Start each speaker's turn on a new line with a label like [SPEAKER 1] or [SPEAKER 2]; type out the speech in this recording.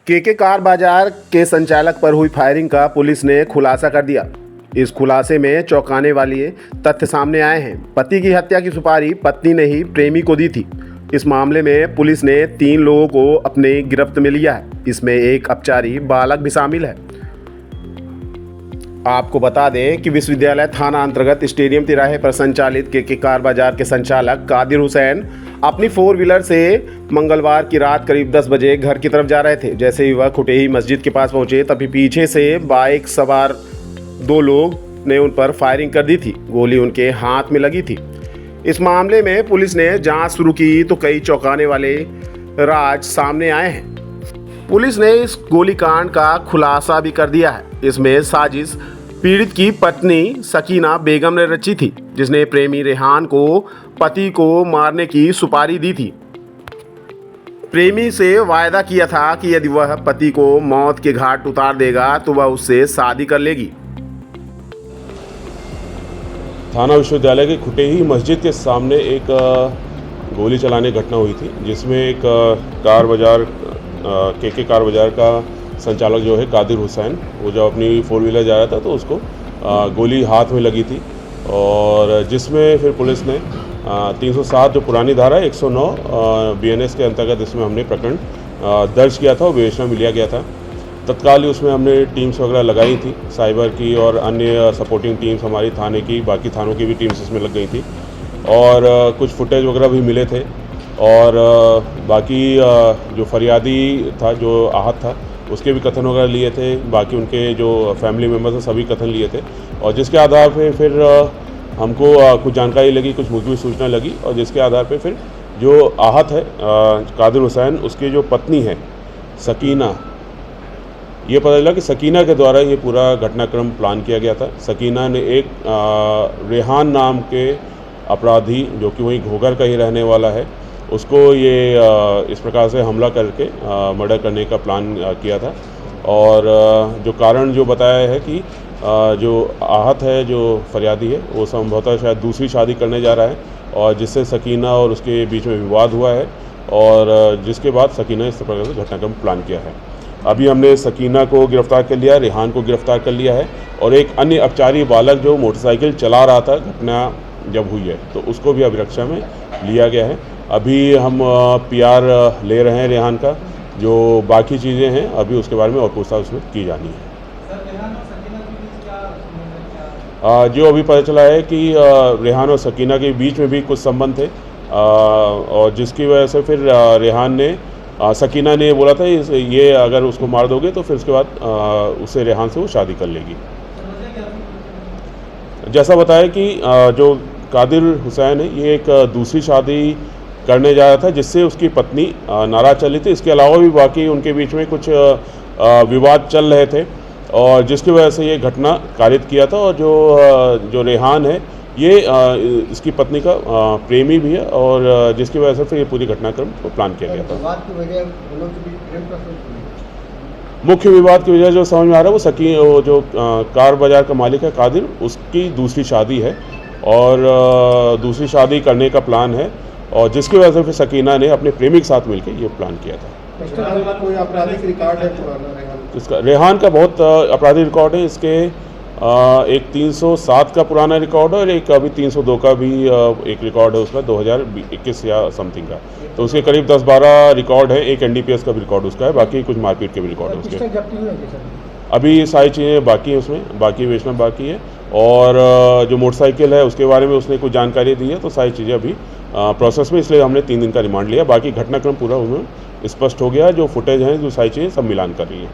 [SPEAKER 1] KK car बाजार के संचालक पर हुई फायरिंग का पुलिस ने खुलासा कर दिया। इस खुलासे में चौंकाने वाले तथ्य सामने आए हैं। पति की हत्या की सुपारी पत्नी ने ही प्रेमी को दी थी। इस मामले में पुलिस ने 3 लोगों को अपने गिरफ्त में लिया है। इसमें एक अपचारी बालक भी शामिल है। आपको बता दें कि विश्वविद्यालय थाना अंतर्गत स्टेडियम तिराहे पर संचालित केके कार बाजार के संचालक कादिर हुसैन अपनी 4 व्हीलर से मंगलवार की रात करीब 10 बजे घर की तरफ जा रहे थे। जैसे ही वह खुटेही मस्जिद के पास पहुंचे तभी पीछे से बाइक सवार 2 लोग ने उन पर फायरिंग कर दी थी। गोली उनके हाथ में लगी थी। इस मामले में पुलिस ने जांच शुरू की तो कई चौंकाने वाले राज सामने आए हैं। पुलिस ने इस गोलीकांड का खुलासा भी कर दिया है। इसमें साजिश पीड़ित की पत्नी सकीना बेगम ने रची थी, जिसने प्रेमी रेहान को पति को मारने की सुपारी दी थी। प्रेमी से वायदा किया था कि यदि वह पति को मौत के घाट उतार देगा तो वह उससे शादी कर लेगी।
[SPEAKER 2] थाना विश्वविद्यालय के खुटेही मस्जिद के सामने एक गोली चलाने की घटना हुई थी, जिसमें एक केके कार बाजार का संचालक जो है कादिर हुसैन, वो जब अपनी 4 व्हीलर जा रहा था तो उसको गोली हाथ में लगी थी। और जिसमें फिर पुलिस ने 307 जो पुरानी धारा 109 BNS के अंतर्गत इसमें हमने प्रकरण दर्ज किया था और विवेचना में लिया गया था। तत्काल ही उसमें हमने टीम्स वगैरह लगाई थी, साइबर की और अन्य सपोर्टिंग टीम्स हमारी थाने की, बाकी थानों की भी टीम्स इसमें लग गई थी और कुछ फुटेज वगैरह भी मिले थे। और बाकी जो फरियादी था, जो आहत था, उसके भी कथन वगैरह लिए थे। बाकी उनके जो फैमिली मेम्बर्स हैं सभी कथन लिए थे और जिसके आधार पे फिर हमको कुछ जानकारी लगी, कुछ मुखबिर सूचना लगी और जिसके आधार पे फिर जो आहत है कादिर हुसैन, उसकी जो पत्नी है सकीना, ये पता चला कि सकीना के द्वारा ये पूरा घटनाक्रम प्लान किया गया था। सकीना ने एक रेहान नाम के अपराधी, जो कि वहीं घोघर का ही रहने वाला है, उसको ये इस प्रकार से हमला करके मर्डर करने का प्लान किया था। और जो कारण जो बताया है कि जो आहत है, जो फरियादी है, वो संभवतः शायद दूसरी शादी करने जा रहा है और जिससे सकीना और उसके बीच में विवाद हुआ है और जिसके बाद सकीना इस प्रकार से घटनाक्रम प्लान किया है। अभी हमने सकीना को गिरफ्तार कर लिया, रेहान को गिरफ्तार कर लिया है और एक अन्य अपचारी बालक जो मोटरसाइकिल चला रहा था घटना जब हुई है, तो उसको भी अभिरक्षा में लिया गया है। अभी हम PR ले रहे हैं रेहान का। जो बाकी चीज़ें हैं अभी उसके बारे में और पूछताछ उसमें की जानी है। जो अभी पता चला है कि रेहान और सकीना के बीच में भी कुछ संबंध थे और जिसकी वजह से फिर रेहान ने सकीना ने बोला था ये अगर उसको मार दोगे तो फिर उसके बाद उससे रेहान से वो शादी कर लेगी। जैसा बताया कि जो कादिर हुसैन है, ये एक दूसरी शादी करने जा रहा था जिससे उसकी पत्नी नाराज चली थी। इसके अलावा भी बाकी उनके बीच में कुछ विवाद चल रहे थे और जिसकी वजह से ये घटना कारित किया था। और जो रेहान है, ये इसकी पत्नी का प्रेमी भी है और जिसकी वजह से फिर ये पूरी घटनाक्रम को प्लान किया गया था। मुख्य विवाद की वजह जो समझ में आ रहा है वो जो कार बाजार का मालिक है कादिर, उसकी दूसरी शादी है और दूसरी शादी करने का प्लान है और जिसकी वजह से फिर सकीना ने अपने प्रेमी के साथ मिलकर ये प्लान किया था।
[SPEAKER 3] कोई आपराधिक रिकॉर्ड है पुराना
[SPEAKER 2] इसका? रेहान का बहुत आपराधिक रिकॉर्ड है। इसके एक 307 का पुराना रिकॉर्ड है और एक अभी 302 का भी एक रिकॉर्ड है उसका 2021 या समथिंग का। तो उसके करीब 10-12 रिकॉर्ड है। एक NDPS का भी रिकॉर्ड उसका है, बाकी कुछ मारपीट के भी रिकॉर्ड है उसके। अभी सारी चीज़ें बाकी हैं, उसमें बाकी बेचना बाकी है। और जो मोटरसाइकिल है उसके बारे में उसने कुछ जानकारी दी है, तो सारी चीज़ें अभी प्रोसेस में, इसलिए हमने 3 दिन का रिमांड लिया। बाकी घटनाक्रम पूरा उसमें स्पष्ट हो गया। जो फुटेज हैं, जो सारी चीज़ें सब मिलान कर रही है।